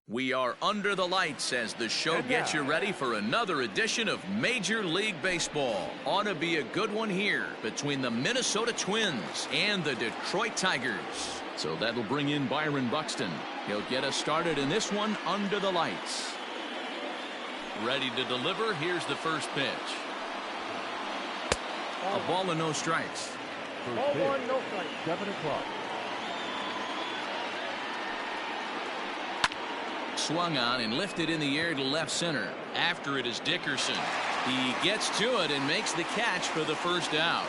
We are under the lights as the show gets you ready for another edition of Major League Baseball. Ought to be a good one here between the Minnesota Twins and the Detroit Tigers. So that'll bring in Byron Buxton. He'll get us started in this one under the lights. Ready to deliver. Here's the first pitch. A ball and no strikes. Ball one, no strikes. 7 o'clock. Swung on and lifted in the air to left center. After it is Dickerson. He gets to it and makes the catch for the first out.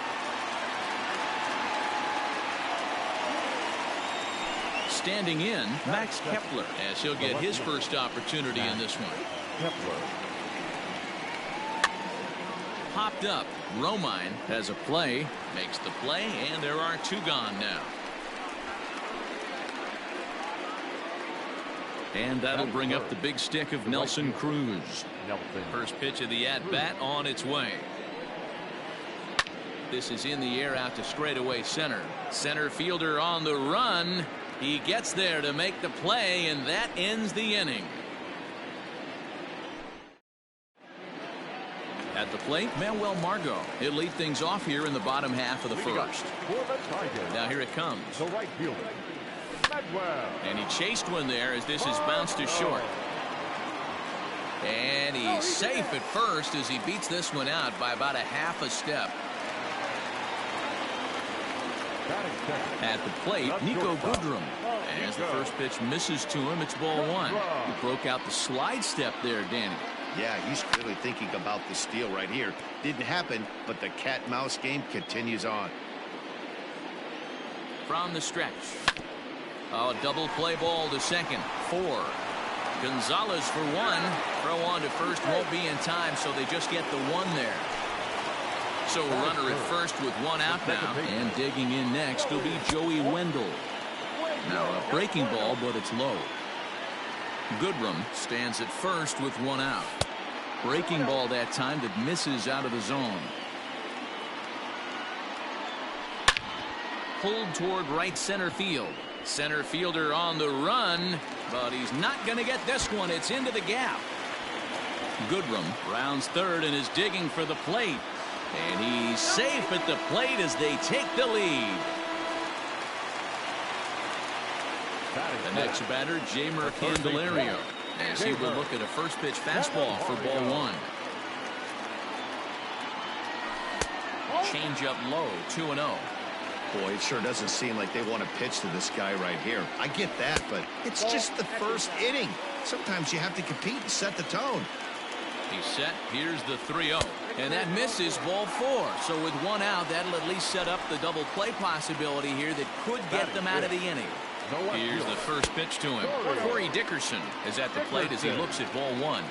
Standing in, Max Kepler, as he'll get his first opportunity in this one. Kepler. Popped up. Romine has a play, makes the play, and there are two gone now. And that'll bring up the big stick of Nelson Cruz. First pitch of the at-bat on its way. This is in the air out to straightaway center. Center fielder on the run. He gets there to make the play, and that ends the inning. At the plate, Manuel Margot. He'll lead things off here in the bottom half of the first. Now here it comes. The right fielder. And he chased one there as this is bounced to short. And he's safe at first as he beats this one out by about a half a step. At the plate, Nico Goodrum. As the first pitch misses to him, it's ball one. He broke out the slide step there, Danny. Yeah, he's clearly thinking about the steal right here. Didn't happen, but the cat-mouse game continues on. From the stretch. A double play ball to second. 4. Gonzalez for one. Throw on to first won't be in time, so they just get the one there. So a runner at first with one out now. And digging in next will be Joey Wendell. Now a breaking ball, but it's low. Goodrum stands at first with one out. Breaking ball that time that misses out of the zone. Pulled toward right center field. Center fielder on the run, but he's not going to get this one. It's into the gap. Goodrum rounds third and is digging for the plate. And he's safe at the plate as they take the lead. The next batter, Jeimer Candelario, as he will look at a first pitch fastball for ball one. Change up low, 2-0. Boy, it sure doesn't seem like they want to pitch to this guy right here. I get that, but it's just the first inning. Sometimes you have to compete and set the tone. He's set. Here's the 3-0. And that misses ball 4. So with one out, that'll at least set up the double play possibility here that could get them out of the inning. Here's the first pitch to him. Corey Dickerson is at the plate as he looks at ball one.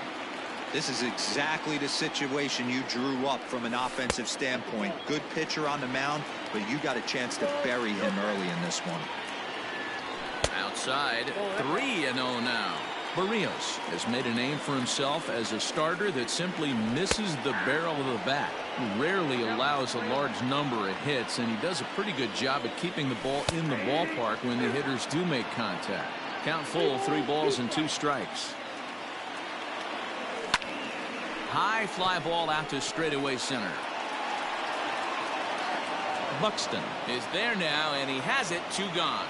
This is exactly the situation you drew up from an offensive standpoint. Good pitcher on the mound, but you got a chance to bury him early in this one. Outside, 3-0 now. Barrios has made a name for himself as a starter that simply misses the barrel of the bat. He rarely allows a large number of hits, and he does a pretty good job at keeping the ball in the ballpark when the hitters do make contact. Count full, 3 balls and 2 strikes. High fly ball out to straightaway center. Buxton is there now, and he has it. 2 gone.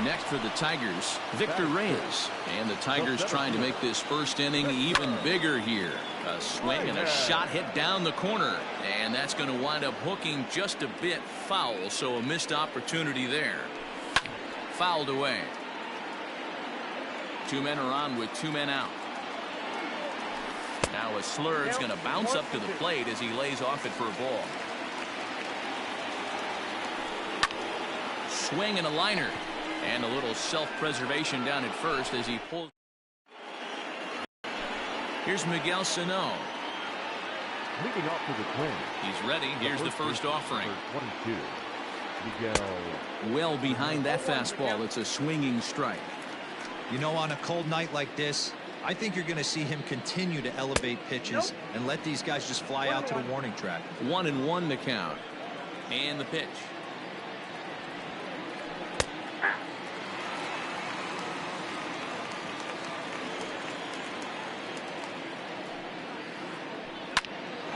Next for the Tigers, Victor Reyes. And the Tigers trying to make this first inning even bigger here. A swing and a shot hit down the corner. And that's going to wind up hooking just a bit foul. So a missed opportunity there. Fouled away. 2 men are on with 2 men out. Now a Slurve's going to bounce up to the plate as he lays off it for a ball. Swing and a liner. And a little self-preservation down at first as he pulls. Here's Miguel Sano. Leading off to the Twins. He's ready. Here's the first offering. 22. Miguel. Well behind that fastball. It's a swinging strike. You know, on a cold night like this, I think you're going to see him continue to elevate pitches and let these guys just fly out to the warning track. 1-1 to count. And the pitch.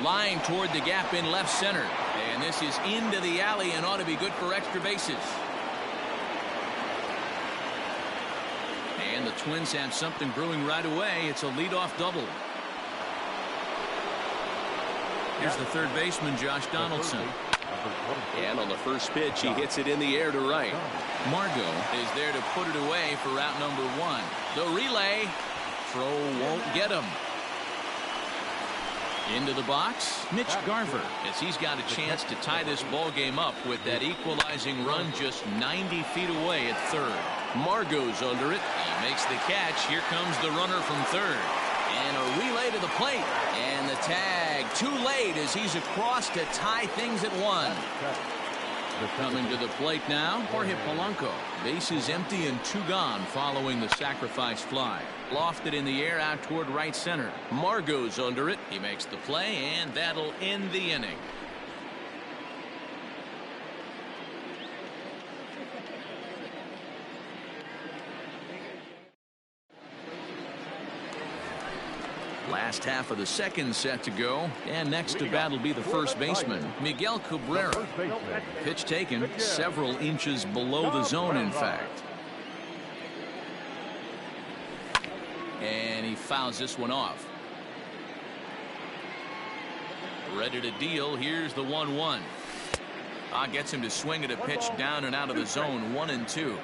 Line toward the gap in left center. And this is into the alley and ought to be good for extra bases. And the Twins have something brewing right away. It's a leadoff double. Here's the third baseman, Josh Donaldson. And on the first pitch, he hits it in the air to right. Margot is there to put it away for out number 1. The relay. Throw won't get him. Into the box, Mitch Garver, as he's got a chance to tie this ball game up with that equalizing run just 90 feet away at third. Margot's under it. He makes the catch. Here comes the runner from third. And a relay to the plate. And the tag too late as he's across to tie things at 1. Coming to the plate now, Jorge Polanco. Bases empty and 2 gone following the sacrifice fly. Lofted in the air out toward right center. Margot's under it. He makes the play, and that'll end the inning. Last half of the second set to go, and next to bat will be the first baseman, Miguel Cabrera. Pitch taken several inches below the zone, in fact. And he fouls this one off. Ready to deal. Here's the 1-1. Gets him to swing at a pitch down and out of the zone. 1-2.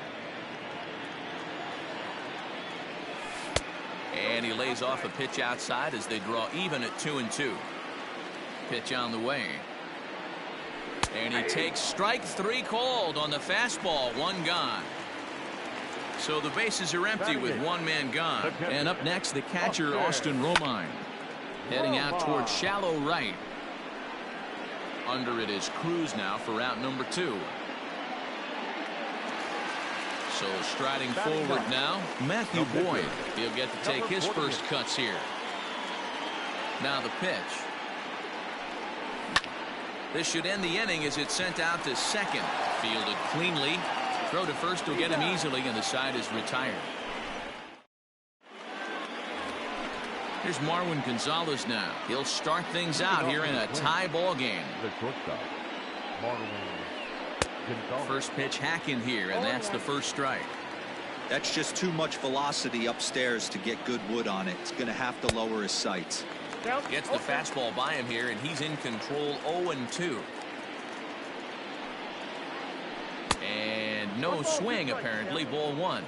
And he lays off a pitch outside as they draw even at 2-2. Pitch on the way. And he takes strike 3 called on the fastball. 1 gone. So the bases are empty with 1 man gone. And up next, the catcher, Austin Romine. Heading out towards shallow right. Under it is Cruz now for out number 2. So striding forward now, Matthew Boyd. He'll get to take his first cuts here. Now the pitch. This should end the inning as it's sent out to second. Fielded cleanly. Throw to first will get him easily, and the side is retired. Here's Marwin Gonzalez now. He'll start things out here in a tie ball game. First pitch hacking here, and that's the first strike. That's just too much velocity upstairs to get good wood on it. It's going to have to lower his sights. Gets the fastball by him here, and he's in control. 0-2. And no swing, apparently. Ball 1.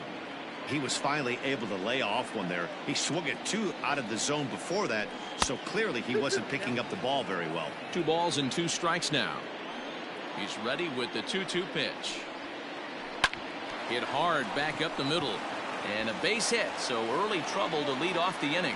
He was finally able to lay off one there. He swung at 2 out of the zone before that, so clearly he wasn't picking up the ball very well. 2 balls and 2 strikes now. He's ready with the 2-2 pitch. Hit hard back up the middle. And a base hit, so early trouble to lead off the inning.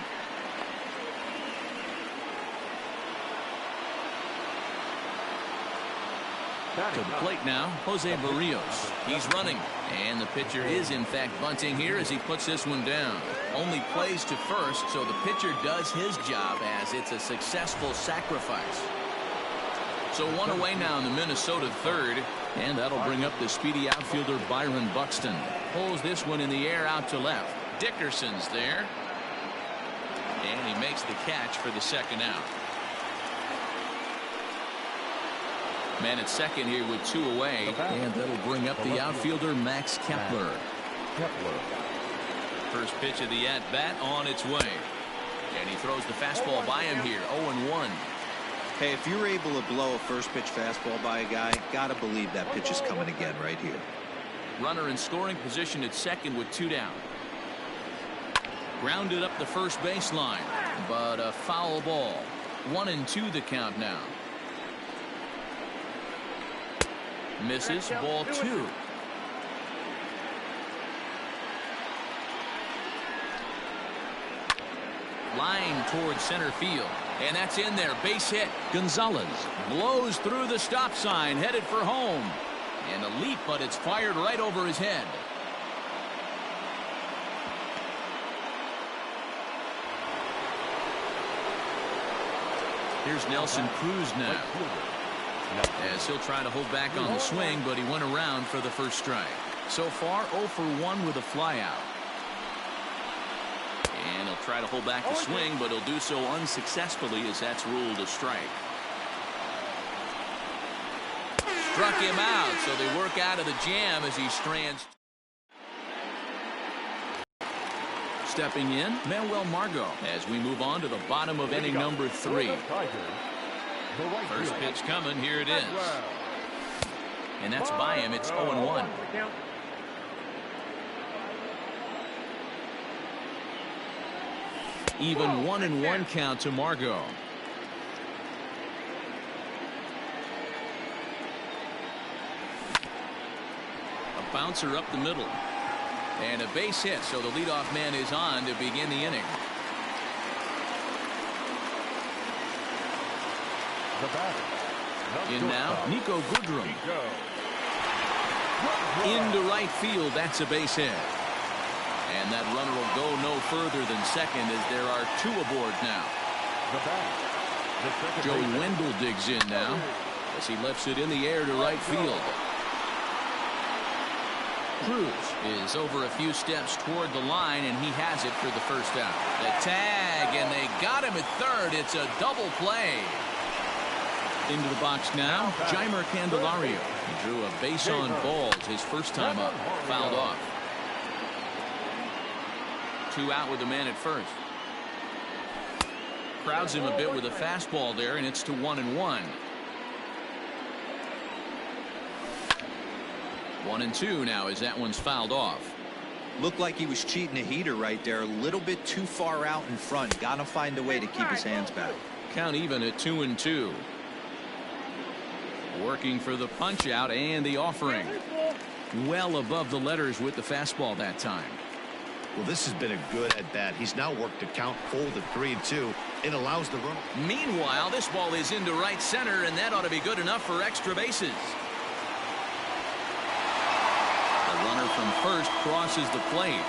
To the plate now, Jose Barrios. He's running, and the pitcher is in fact bunting here as he puts this one down. Only plays to first, so the pitcher does his job as it's a successful sacrifice. So 1 away now in the Minnesota third, and that'll bring up the speedy outfielder Byron Buxton. Pulls this one in the air out to left. Dickerson's there, and he makes the catch for the second out. Man at second here with 2 away, and that'll bring up the outfielder Max Kepler. First pitch of the at-bat on its way, and he throws the fastball by him here. 0-1. Hey, if you're able to blow a first pitch fastball by a guy, gotta believe that pitch is coming again right here. Runner in scoring position at second with 2 down. Grounded up the first baseline, but a foul ball. 1-2 the count now. Misses. Ball 2. Line towards center field, and that's in there. Base hit. Gonzalez blows through the stop sign, headed for home, and a leap, but it's fired right over his head. Here's Nelson Cruz now, as he'll try to hold back on the swing, but he went around for the first strike. So far 0 for 1 with a flyout. And he'll try to hold back the swing, but he'll do so unsuccessfully as that's ruled a strike. Struck him out, so they work out of the jam as he strands. Stepping in, Manuel Margot, as we move on to the bottom of inning number 3. First pitch coming, here it is. And that's by him, it's 0-1. Even 1-1 count to Margot. A bouncer up the middle. And a base hit, so the leadoff man is on to begin the inning. In now, Nico Goodrum. Into right field, that's a base hit. And that runner will go no further than second as there are 2 aboard now. Joey Wendell digs in now as he lifts it in the air to right field. Cruz is over a few steps toward the line, and he has it for the first out. The tag, and they got him at third. It's a double play. Into the box now, Jeimer Candelario. He drew a base on balls his first time up. Fouled off. 2 out with the man at first. Crowds him a bit with a fastball there, and it's to 1-1. 1-2 now as that one's fouled off. Looked like he was cheating a heater right there. A little bit too far out in front. Got to find a way to keep his hands back. Count even at 2-2. Working for the punch out and the offering. Well above the letters with the fastball that time. Well, this has been a good at bat. He's now worked the count full to 3-2. It allows the run. Meanwhile, this ball is into right center, and that ought to be good enough for extra bases. The runner from first crosses the plate.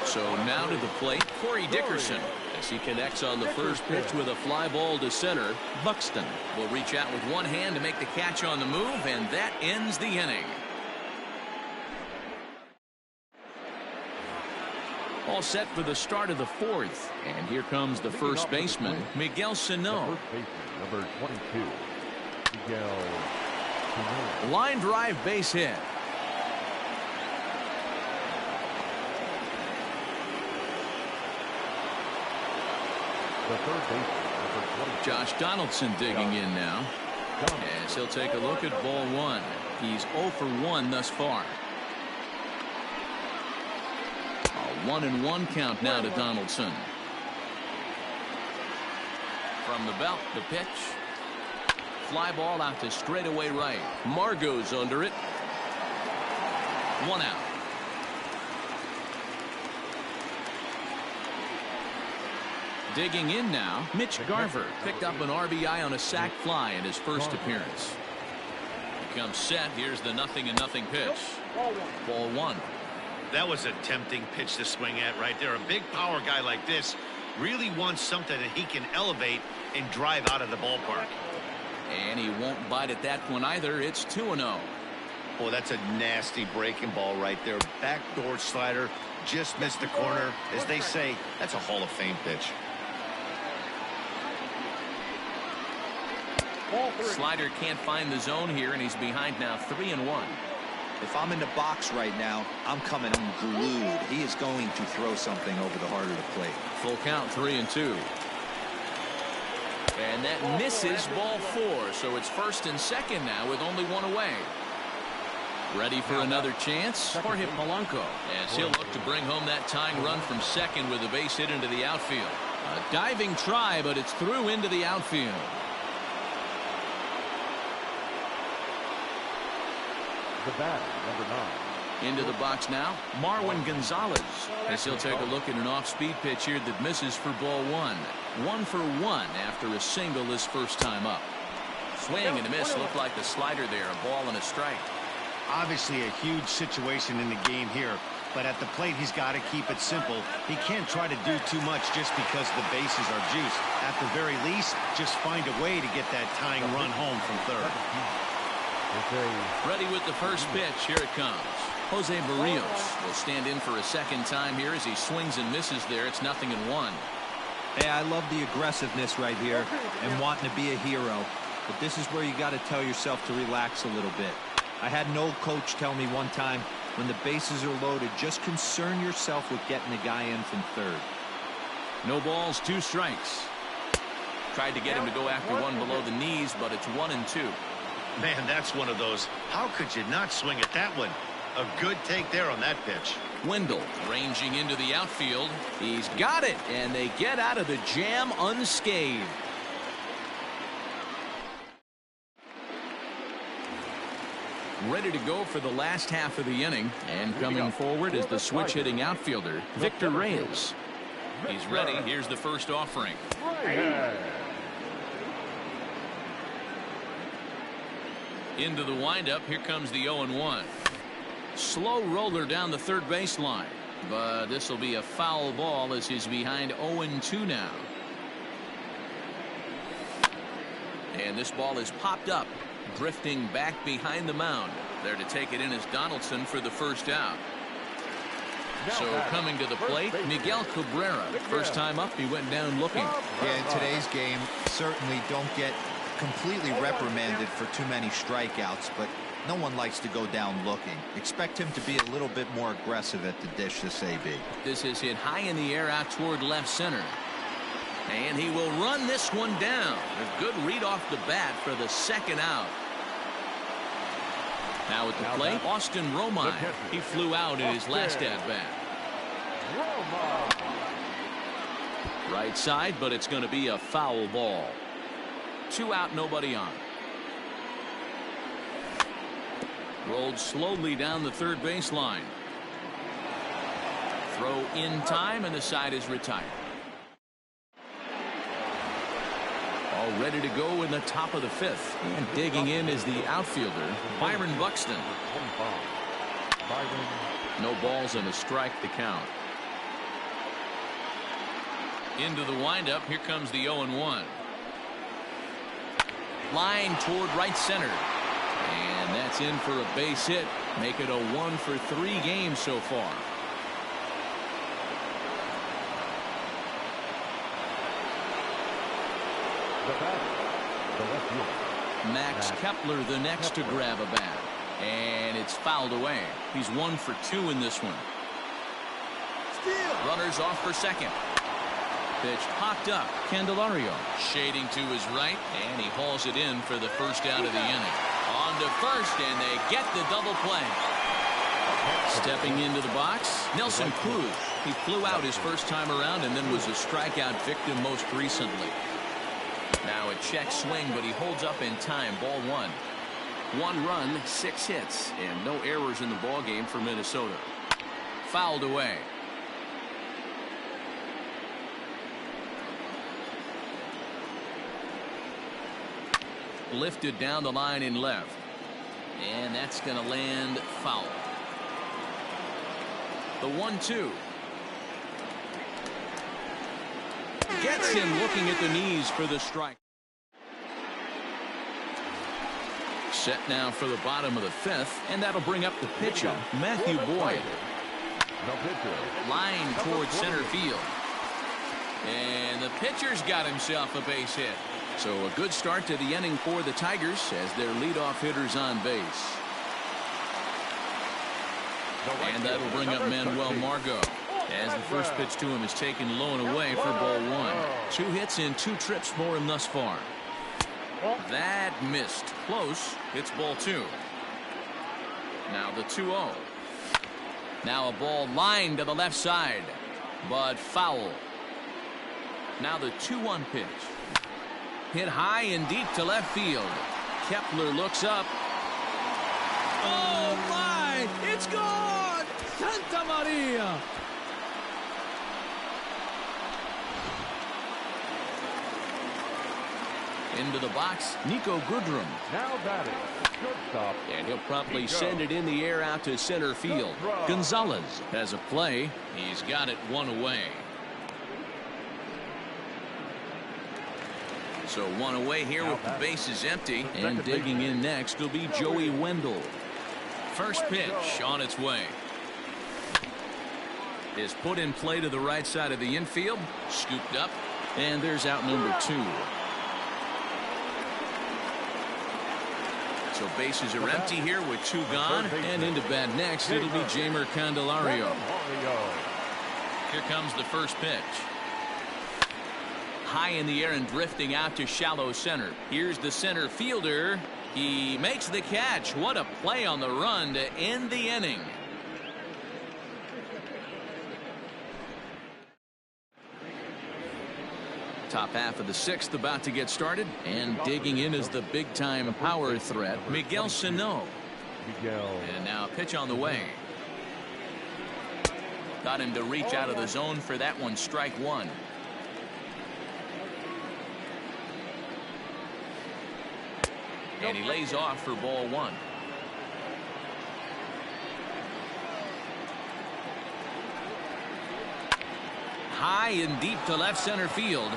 So now to the plate, Corey Dickerson, as he connects on the first pitch with a fly ball to center. Buxton will reach out with one hand to make the catch on the move, and that ends the inning. All set for the start of the 4th, and here comes the first baseman, Miguel Sano. Number 22, Miguel Sano. Line drive base hit. The third baseman, number 20. Josh Donaldson digging in now, as he'll take a look at ball 1. He's 0 for 1 thus far. A 1-1 count now to Donaldson. From the belt, the pitch. Fly ball out to straightaway right. Margot's under it. 1 out. Digging in now, Mitch Garver picked up an RBI on a sac fly in his first appearance. He comes set. Here's the 0-0 pitch. Ball 1. That was a tempting pitch to swing at right there. A big power guy like this really wants something that he can elevate and drive out of the ballpark. And he won't bite at that one either. It's 2-0. Oh, that's a nasty breaking ball right there. Backdoor slider, just missed the corner. As they say, that's a Hall of Fame pitch. Slider can't find the zone here, and he's behind now 3-1. If I'm in the box right now, I'm coming unglued. He is going to throw something over the heart of the plate. Full count, 3-2. And that misses ball 4, so it's first and second now with only 1 away. Ready for another chance? Jorge Polanco, as he'll look to bring home that tying run from second with a base hit into the outfield. A diving try, but it's through into the outfield. The batter, number 9. Into the box now, Marwin Gonzalez, as he'll take a look at an off-speed pitch here that misses for ball 1. 1 for 1 after a single his first time up. Swing and a miss. Looked like the slider there, a ball and a strike. Obviously a huge situation in the game here, but at the plate he's got to keep it simple. He can't try to do too much just because the bases are juiced. At the very least, just find a way to get that tying run home from third. Ready with the first pitch. Here it comes. Jose Barrios will stand in for a second time here as he swings and misses there. It's 0-1. Hey, I love the aggressiveness right here and wanting to be a hero. But this is where you got to tell yourself to relax a little bit. I had an old coach tell me one time, when the bases are loaded, just concern yourself with getting the guy in from third. No balls, 2 strikes. Tried to get him to go after one below the knees, but it's 1-2. Man, that's one of those. How could you not swing at that one? A good take there on that pitch. Wendell ranging into the outfield. He's got it, and they get out of the jam unscathed. Ready to go for the last half of the inning, and coming forward is the switch-hitting outfielder, Victor Reyes. He's ready. Here's the first offering. Into the windup. Here comes the 0-1. Slow roller down the third baseline, but this will be a foul ball as he's behind 0-2 now. And this ball is popped up, drifting back behind the mound. There to take it in is Donaldson for the first out. So coming to the plate, Miguel Cabrera. First time up, he went down looking. Yeah, in today's game, certainly don't get completely reprimanded for too many strikeouts, but no one likes to go down looking. Expect him to be a little bit more aggressive at the dish this AB. This is hit high in the air out toward left center. And he will run this one down. A good read off the bat for the second out. Now at the plate, Austin Romine. He flew out in his last at-bat. Right side, but it's going to be a foul ball. 2 out, nobody on. Rolled slowly down the third baseline. Throw in time, and the side is retired. All ready to go in the top of the 5th. And digging in is the outfielder, Byron Buxton. No balls and a strike to count. Into the windup. Here comes the 0-1. Line toward right center. And that's in for a base hit. Make it a 1-for-3 game so far. Max Kepler the next to grab a bat. And it's fouled away. He's 1 for 2 in this one. Runners off for second. Pitch popped up. Candelario shading to his right, and he hauls it in for the first out of the inning. On to first, and they get the double play. Stepping into the box, Nelson Cruz. He flew out his first time around and then was a strikeout victim most recently. Now a check swing, but he holds up in time. Ball 1. 1 run, 6 hits, and no errors in the ball game for Minnesota. Fouled away. Lifted down the line in left, and that's going to land foul. The 1-2 gets him looking at the knees for the strike. Set now for the bottom of the 5th, and that'll bring up the pitcher, Matthew Boyd. Line towards center field, and the pitcher's got himself a base hit. So a good start to the inning for the Tigers as their leadoff hitter's on base. And that'll bring up Manuel Margot as the first pitch to him is taken low and away for ball 1. 2 hits and 2 trips for him thus far. That missed. Close. It's ball 2. Now the 2-0. Now a ball lined to the left side, but foul. Now the 2-1 pitch. Hit high and deep to left field. Kepler looks up. Oh my! It's gone! Santa Maria! Into the box, Nico Goodrum. Now batting, shortstop. And he'll promptly send it in the air out to center field. Gonzalez has a play. He's got it 1 away. So 1 away here with the bases empty. And digging in next will be Joey Wendell. First pitch on its way. Is put in play to the right side of the infield. Scooped up. And there's out number 2. So bases are empty here with 2 gone. And into bat next, it'll be Jeimer Candelario. Here comes the first pitch. High in the air and drifting out to shallow center. Here's the center fielder. He makes the catch. What a play on the run to end the inning. Top half of the 6th about to get started, and digging in is the big-time power threat, Miguel Sano. And now pitch on the way. Got him to reach out of the zone for that one. Strike 1. And he lays off for ball 1. High and deep to left center field.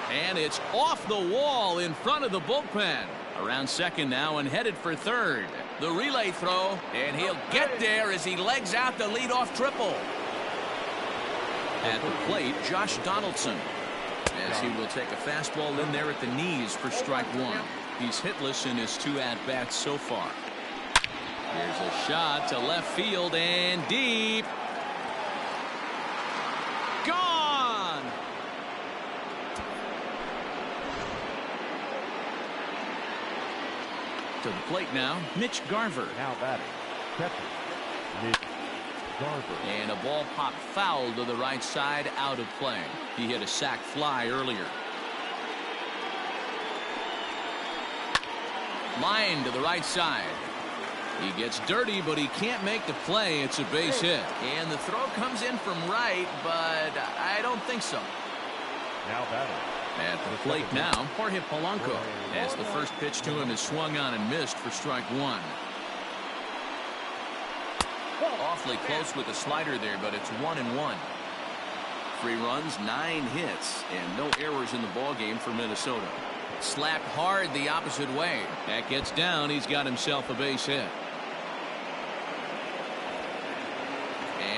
And it's off the wall in front of the bullpen. Around second now and headed for third. The relay throw, and he'll get there as he legs out the leadoff triple. At the plate, Josh Donaldson, as he will take a fastball in there at the knees for strike 1. He's hitless in his 2 at-bats so far. Here's a shot to left field and deep. Gone! To the plate now, Mitch Garver. Now batting, catcher, Mitch Garver. And a ball pop foul to the right side, out of play. He hit a sac fly earlier. Line to the right side. He gets dirty, but he can't make the play. It's a base hit. And the throw comes in from right, but I don't think so. Now batting. At the plate now, Jorge Polanco, as the first pitch to him is swung on and missed for strike 1. Awfully close with the slider there, but it's 1-1. 3 runs, 9 hits, and no errors in the ballgame for Minnesota. Slapped hard the opposite way. That gets down. He's got himself a base hit.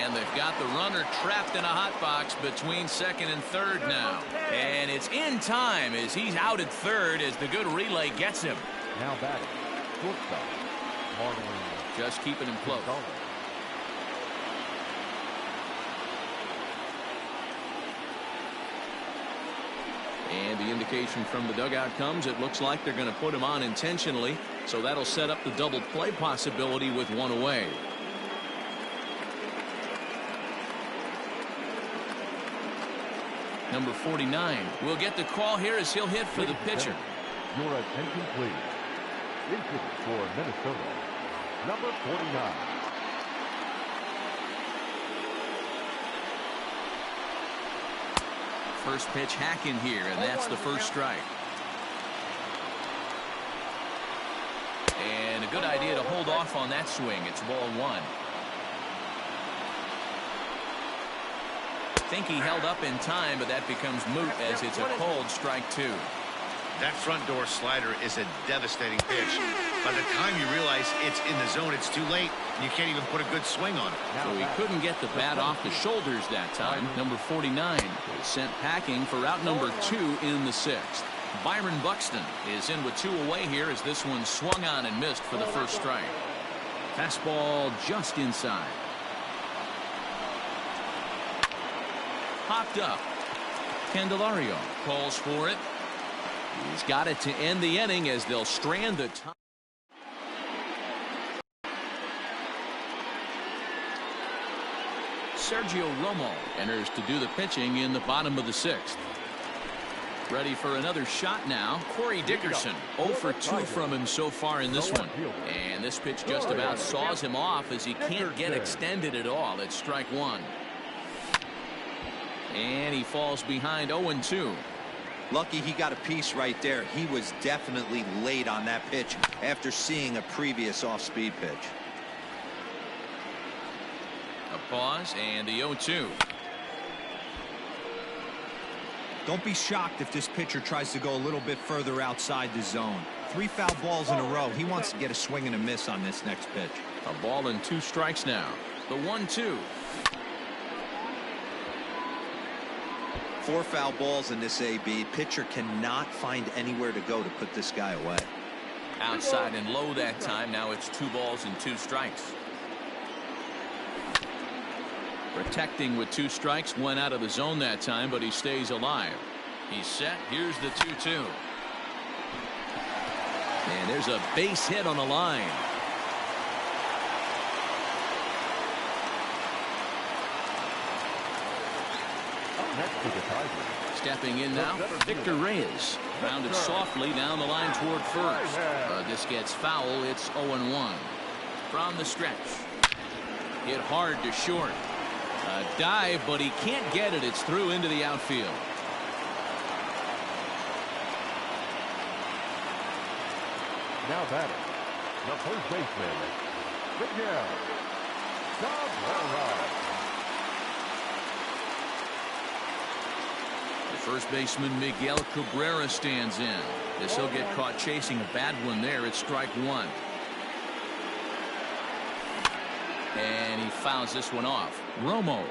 And they've got the runner trapped in a hot box between second and third now. And it's in time as he's out at third as the good relay gets him. Now batting, shortstop, Martin. Just keeping him close. And the indication from the dugout comes. It looks like they're going to put him on intentionally. So that'll set up the double play possibility with 1 away. Number 49 will get the call here as he'll hit for the pitcher. Your attention, please. Injured for Minnesota, number 49. First pitch hack in here, and that's the first strike. And a good idea to hold off on that swing. It's ball 1. I think he held up in time, but that becomes moot as it's a cold strike 2. That front door slider is a devastating pitch. By the time you realize it's in the zone, it's too late. You can't even put a good swing on it. So he couldn't get the bat off the shoulders that time. Number 49 is sent packing for out number 2 in the 6th. Byron Buxton is in with 2 away here as this one swung on and missed for the first strike. Fastball just inside. Popped up. Candelario calls for it. He's got it to end the inning as they'll strand the top. Sergio Romo enters to do the pitching in the bottom of the 6th. Ready for another shot now. Corey Dickerson 0 for 2 from him so far in this one. And this pitch just about saws him off as he can't get extended at all. It's strike 1. And he falls behind 0-2. Lucky he got a piece right there. He was definitely late on that pitch after seeing a previous off-speed pitch. A pause and the 0-2. Don't be shocked if this pitcher tries to go a little bit further outside the zone. 3 foul balls in a row. He wants to get a swing and a miss on this next pitch. A ball and 2 strikes now. The 1-2. 4 foul balls in this AB. Pitcher cannot find anywhere to go to put this guy away. Outside and low that time. Now it's 2 balls and 2 strikes. Protecting with 2 strikes. Went out of the zone that time, but he stays alive. He's set. Here's the 2-2. And there's a base hit on the line. Stepping in now, Victor Reyes. Rounded softly down the line toward first. This gets foul. It's 0-1. From the stretch. Hit hard to short. A dive, but he can't get it. It's through into the outfield. Now batting, the first baseman, Miguel Cabrera. The first baseman Miguel Cabrera stands in. This he'll get caught chasing a bad one there. It's strike 1. And he fouls this one off. Romo,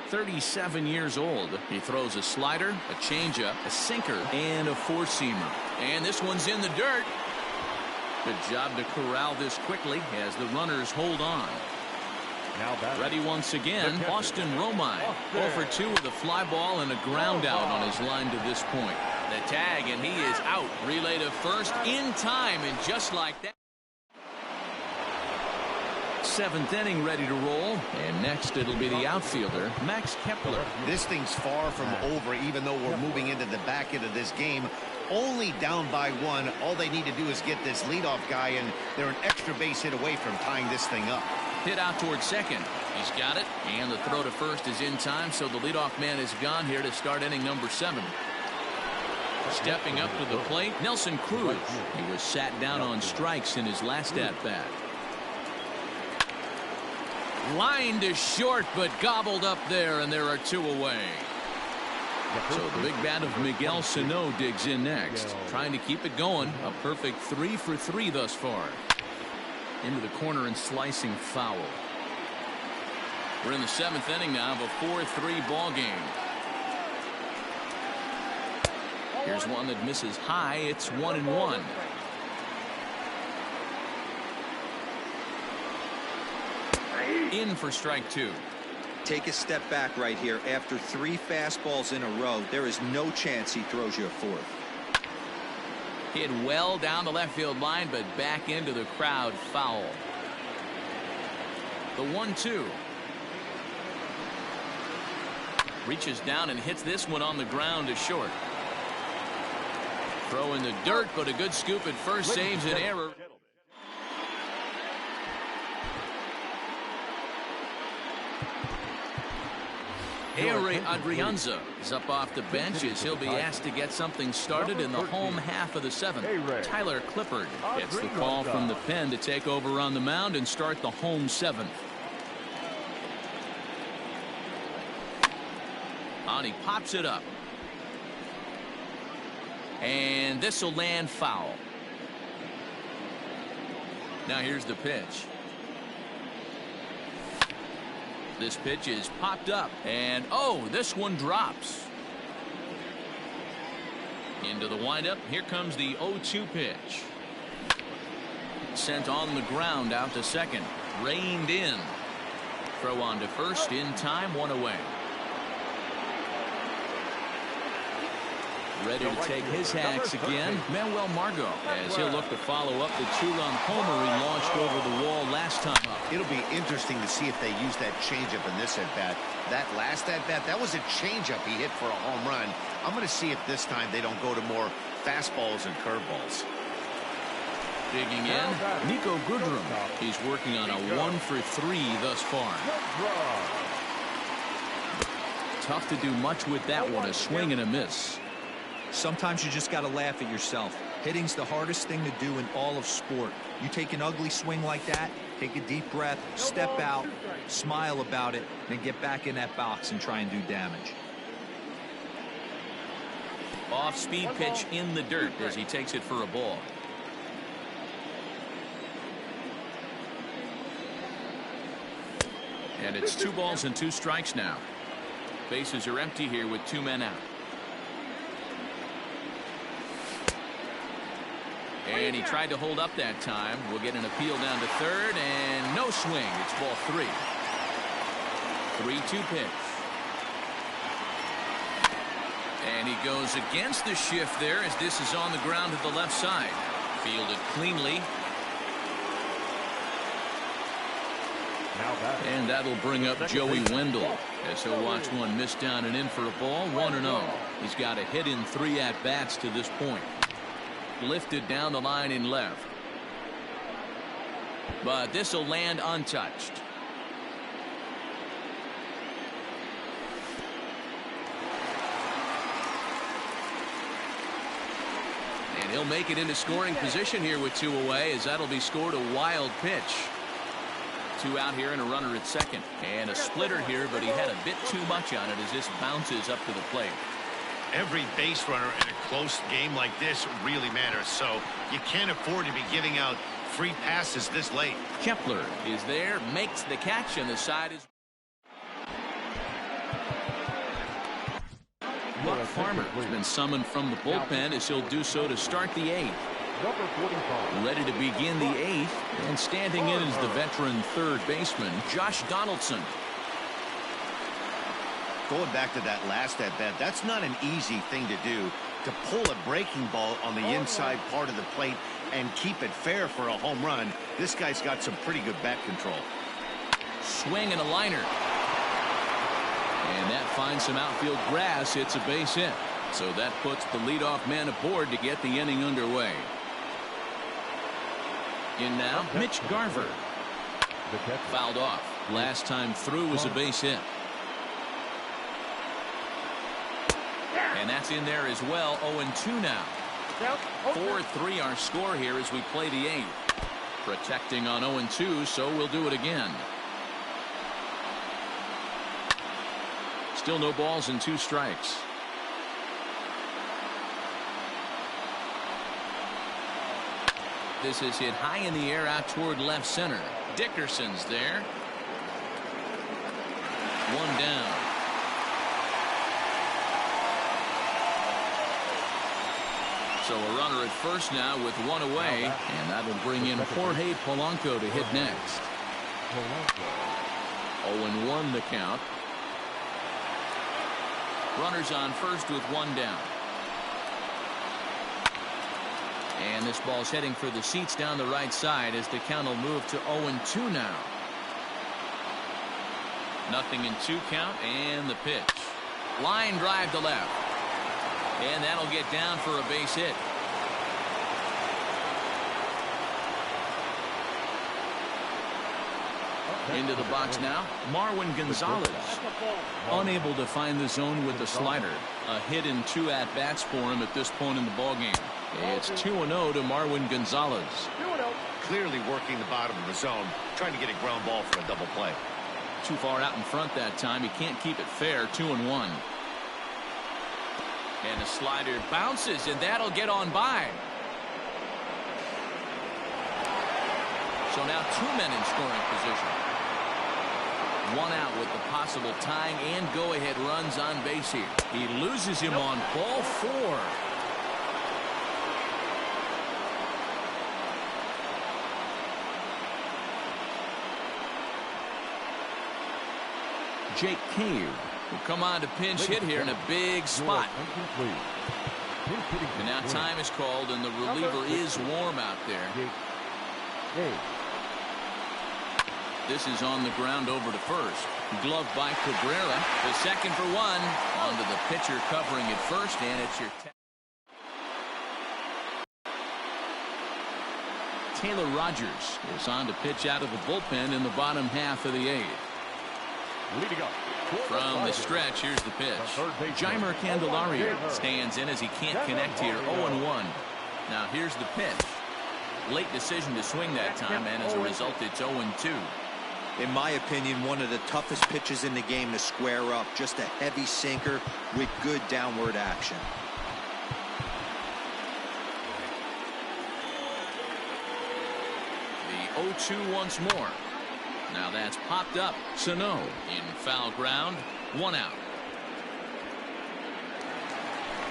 37 years old. He throws a slider, a changeup, a sinker, and a 4-seamer. And this one's in the dirt. Good job to corral this quickly as the runners hold on. Now ready once again, Austin Romine. 0 for 2 with a fly ball and a ground out on his line to this point. The tag, and he is out. Relay to first in time, and just like that. 7th inning ready to roll, and next it'll be the outfielder, Max Kepler. This thing's far from over, even though we're moving into the back end of this game. Only down by 1. All they need to do is get this leadoff guy, and they're an extra base hit away from tying this thing up. Hit out towards second. He's got it, and the throw to first is in time, so the leadoff man is gone here to start inning number 7. Stepping up to the plate, Nelson Cruz. He was sat down on strikes in his last at-bat. Line to short, but gobbled up there, and there are 2 away. So the big bat of Miguel Sano digs in next, trying to keep it going. A perfect 3 for 3 thus far. Into the corner and slicing foul. We're in the 7th inning now of a 4-3 ball game. Here's one that misses high. It's 1-1. In for strike 2. Take a step back right here. After 3 fastballs in a row, there is no chance he throws you a 4th. Hit well down the left field line, but back into the crowd. Foul. The 1-2. Reaches down and hits this one on the ground to short. Throw in the dirt, but a good scoop at first. Saves an error. Ehire Adrianza is up off the bench as he'll be asked to get something started in the home half of the 7th. Tyler Clippard gets the call from the pen to take over on the mound and start the home 7th. And he pops it up. And this will land foul. Now here's the pitch. This pitch is popped up, and oh, this one drops. Into the windup. Here comes the 0-2 pitch. Sent on the ground out to second. Reined in. Throw on to first in time. 1 away. Ready to take his hacks again, Manuel Margot, as he'll look to follow up the 2-run homer he launched over the wall last time up. It'll be interesting to see if they use that changeup in this at-bat. That last at-bat, that was a changeup he hit for a home run. I'm going to see if this time they don't go to more fastballs and curveballs. Digging in, Nico Goodrum. He's working on a 1 for 3 thus far. Tough to do much with that one, a swing and a miss. Sometimes you just got to laugh at yourself. Hitting's the hardest thing to do in all of sport. You take an ugly swing like that, take a deep breath, step out, smile about it, then get back in that box and try and do damage. Off-speed pitch in the dirt as he takes it for a ball. And it's 2 balls and 2 strikes now. Bases are empty here with 2 men out. And he tried to hold up that time. We'll get an appeal down to third, and no swing. It's ball 3. 3-2 pitch. And he goes against the shift there as this is on the ground to the left side. Fielded cleanly. And that'll bring up Joey Wendell as he'll watch one miss down and in for a ball. 1-0. He's got a hit in 3 at-bats to this point. Lifted down the line in left. But this will land untouched. And he'll make it into scoring position here with 2 away as that'll be scored a wild pitch. 2 out here and a runner at second. And a splitter here, but he had a bit too much on it as this bounces up to the plate. Every base runner in a close game like this really matters, so you can't afford to be giving out free passes this late. Kepler is there, makes the catch, and the side is... Buck Farmer has been summoned from the bullpen as he'll do so to start the 8th. Ready to begin the 8th, and standing in is the veteran third baseman, Josh Donaldson. Going back to that last at-bat, that's not an easy thing to do, to pull a breaking ball on the inside part of the plate and keep it fair for a home run. This guy's got some pretty good bat control. Swing and a liner. And that finds some outfield grass. It's a base hit. So that puts the leadoff man aboard to get the inning underway. In now, Mitch Garver. Fouled off. Last time through was a base hit. And that's in there as well. 0-2 now. 4-3 our score here as we play the 8th. Protecting on 0-2, so we'll do it again. Still no balls and 2 strikes. This is hit high in the air out toward left center. Dickerson's there. 1 down. So a runner at first now with 1 away, and that'll bring in Jorge Polanco to hit next. 0-1 the count. Runners on first with 1 down. And this ball's heading for the seats down the right side as the count will move to 0-2 now. 0-2 count, and the pitch. Line drive to left. And that'll get down for a base hit. Into the box now, Marwin Gonzalez. Unable to find the zone with the slider. A hit in 2 at-bats for him at this point in the ballgame. It's 2-0 to Marwin Gonzalez. Clearly working the bottom of the zone, trying to get a ground ball for a double play. Too far out in front that time. He can't keep it fair. 2-1. And the slider bounces, and that'll get on by. So now 2 men in scoring position. 1 out with the possible tying and go-ahead runs on base here. He loses him on ball 4. Jake Cave will come on to pinch hit here in a big spot. And now time is called, and the reliever is warm out there. This is on the ground over to first. Gloved by Cabrera. The second for 1. Onto the pitcher covering it first, and it's your... Taylor Rogers is on to pitch out of the bullpen in the bottom half of the 8th. Leading up. From the stretch, here's the pitch. Jeimer Candelario stands in as he can't connect here. 0-1. Now here's the pitch. Late decision to swing that time, and as a result, it's 0-2. In my opinion, one of the toughest pitches in the game to square up. Just a heavy sinker with good downward action. 0-2 once more. Now that's popped up. Sano in foul ground. 1 out.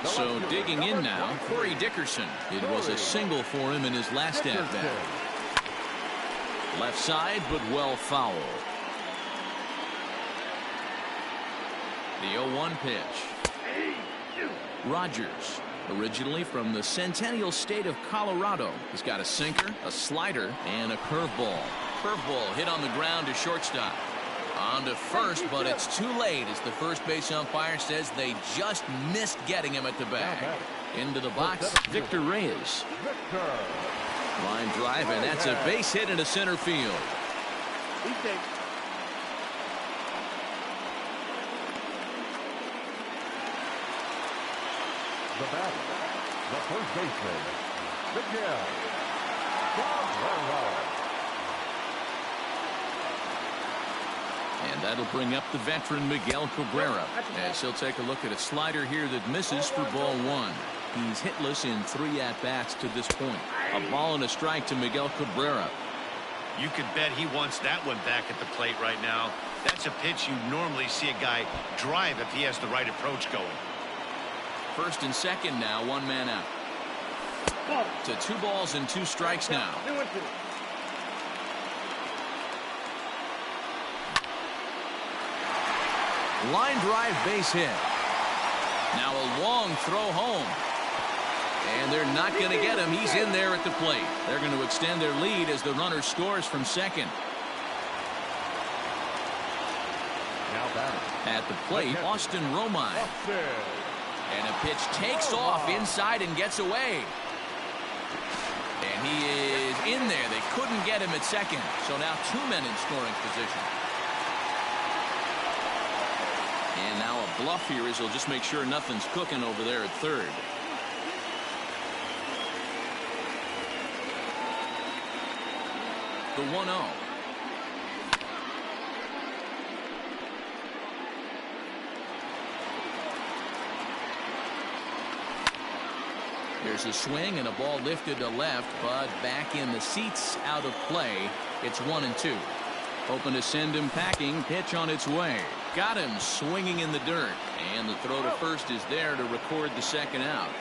So digging in now, Corey Dickerson. It was a single for him in his last at-bat. Left side, but well fouled. The 0-1 pitch. Rogers, originally from the Centennial State of Colorado. He's got a sinker, a slider, and a curveball. Curveball hit on the ground to shortstop. On to first, but it's too late as the first base umpire says they just missed getting him at the bag. Into the box, Victor Reyes. Line drive, and that's a base hit into center field. The batter, the first baseman, Miguel. And that'll bring up the veteran Miguel Cabrera as he'll take a look at a slider here that misses for ball 1. He's hitless in 3 at-bats to this point. A ball and a strike to Miguel Cabrera. You could bet he wants that one back at the plate right now. That's a pitch you normally see a guy drive if he has the right approach going. First and second now, 1 man out. To 2 balls and 2 strikes now. Line drive base hit. Now a long throw home. And they're not going to get him. He's in there at the plate. They're going to extend their lead as the runner scores from second. Now batter. At the plate, Austin Romine. And a pitch takes off inside and gets away. And he is in there. They couldn't get him at second. So now 2 men in scoring position. And now a bluff here as he'll just make sure nothing's cooking over there at third. The 1-0. There's a swing and a ball lifted to left, but back in the seats, out of play. It's 1-2. Hoping to send him packing. Pitch on its way. Got him swinging in the dirt. And the throw to first is there to record the second out.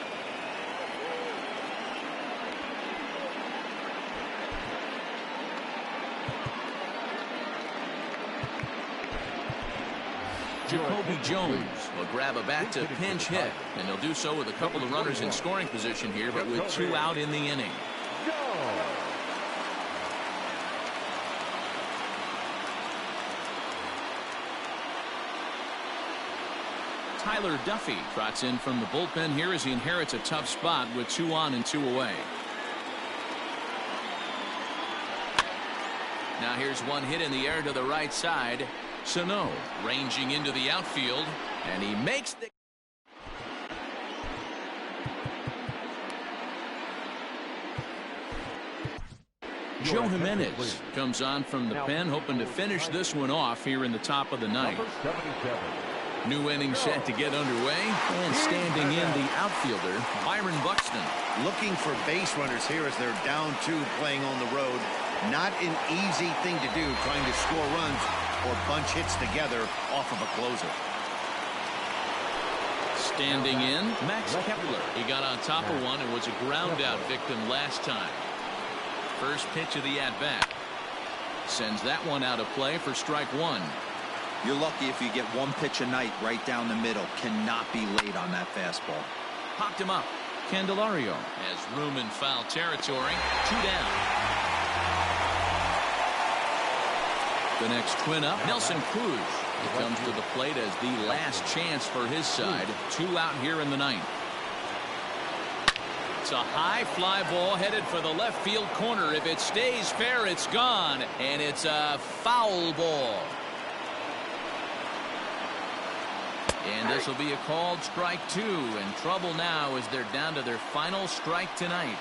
Jacoby Jones will grab a bat to pinch hit, and he'll do so with a couple of runners in scoring position here, but with 2 out in the inning. Tyler Duffy trots in from the bullpen here as he inherits a tough spot with 2 on and 2 away. Now here's one hit in the air to the right side. Sano ranging into the outfield, and he makes the Joe Jimenez comes on from the pen, hoping to finish this one off here in the top of the 9th. New inning set to get underway, and standing in the outfielder Byron Buxton. Looking for base runners here as they're down 2 playing on the road. Not an easy thing to do, trying to score runs or bunch hits together off of a closer. Standing in, Max Kepler. He got on top of one and was a ground out victim last time. First pitch of the at-bat. Sends that one out of play for strike 1. You're lucky if you get 1 pitch a night right down the middle. Cannot be late on that fastball. Popped him up. Candelario has room in foul territory. 2 down. The next twin up, Nelson Cruz. He comes to the plate as the last chance for his side. 2 out here in the 9th. It's a high fly ball headed for the left field corner. If it stays fair, it's gone. And it's a foul ball. And this will be a called strike 2. And trouble now as they're down to their final strike tonight.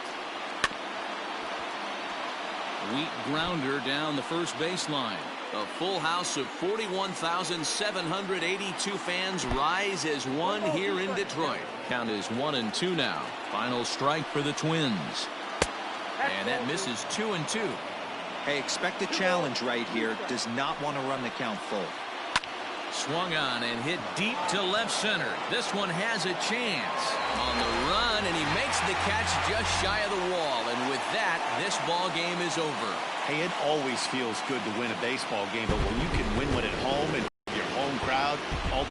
Weak grounder down the first baseline. A full house of 41,782 fans rise as one here in Detroit. Count is 1-2 now. Final strike for the Twins. And that misses 2-2. Hey, expect a challenge right here. Does not want to run the count full. Swung on and hit deep to left center. This one has a chance on the run, and he makes the catch just shy of the wall. And with that, this ball game is over. Hey, it always feels good to win a baseball game, but when you can win one at home and your home crowd, all